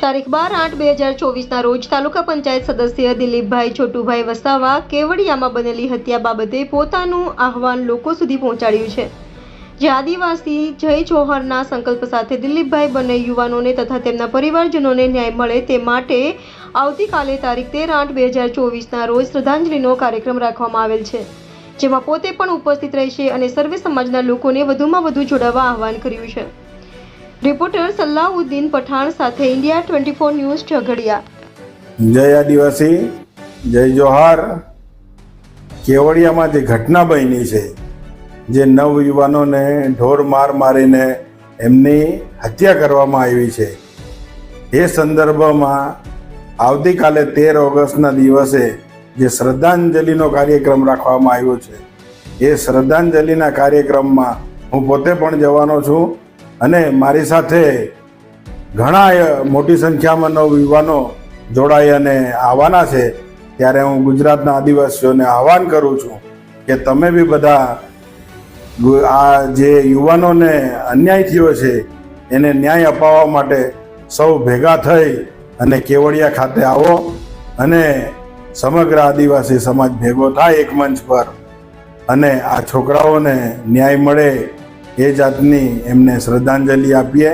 તારીખ 12/8/2024 રોજ તાલુકા પંચાયત સદસ્ય દિલીપભાઈ છોટુભાઈ વસાવા કેવડિયામાં બનેલી હત્યા બાબતે પોતાનું આહવાન લોકો સુધી પહોંચાડ્યું છે। જે આદિવાસી જય જોહરના સંકલ્પ સાથે દિલીપભાઈ બંને યુવાનોને તથા તેમના પરિવારજનોને ન્યાય મળે તે માટે આવતીકાલે તારીખ 13/8/2024 રોજ શ્રદ્ધાંજલિનો કાર્યક્રમ રાખવામાં આવેલ છે, જેમાં પોતે પણ ઉપસ્થિત રહેશે અને સર્વે સમાજના લોકોને વધુમાં વધુ જોડાવા આહવાન કર્યું છે। રિપોર્ટર સલાઉદ્દીન પઠાણ સાથે ઇન્ડિયા 24 ન્યૂઝ ઝઘડિયા। જય આદિવાસી જય જોહાર। કેવડિયામાં જે ઘટના બની છે, જે નવયુવાનોને ઢોર માર મારીને એમની હત્યા કરવામાં આવી છે, એ સંદર્ભમાં આવતીકાલે 13 ઓગસ્ટના દિવસે જે શ્રદ્ધાંજલિનો કાર્યક્રમ રાખવામાં આવ્યો છે, એ શ્રદ્ધાંજલિના કાર્યક્રમમાં હું પોતે પણ જવાનો છું અને મારી સાથે ઘણા મોટી સંખ્યામાં નવયુવાનો જોડાઈ અને આવવાના છે। ત્યારે હું ગુજરાતના આદિવાસીઓને આહવાન કરું છું કે તમે બી બધા આ જે યુવાનોને અન્યાય થયો છે એને ન્યાય અપાવવા માટે સૌ ભેગા થઈ અને કેવડિયા ખાતે આવો અને સમગ્ર આદિવાસી સમાજ ભેગો થાય એક મંચ પર અને આ છોકરાઓને ન્યાય મળે એ જાતની એમને શ્રદ્ધાંજલિ આપીએ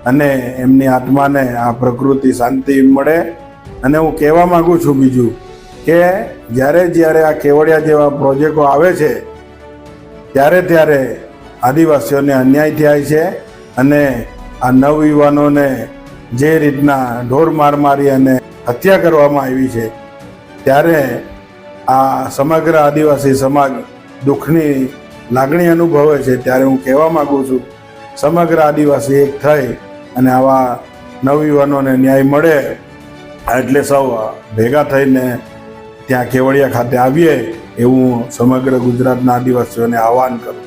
અને એમની આત્માને આ પ્રકૃતિ શાંતિ મળે। અને હું કહેવા માગું છું બીજું કે જ્યારે આ કેવડિયા જેવા પ્રોજેક્ટો આવે છે ત્યારે આદિવાસીઓને અન્યાય થાય છે અને આ નવયુવાનોને જે રીતના ઢોર માર મારી અને હત્યા કરવામાં આવી છે, ત્યારે આ સમગ્ર આદિવાસી સમાજ દુઃખની લાગણી અનુભવે છે। ત્યારે હું કહેવા માગું છું સમગ્ર આદિવાસી એક થઈ અને આવા નવયુવાનોને ન્યાય મળે એટલે સૌ ભેગા થઈને ત્યાં કેવડિયા ખાતે આવીએ એવું સમગ્ર ગુજરાતના આદિવાસીઓને આહવાન કરું।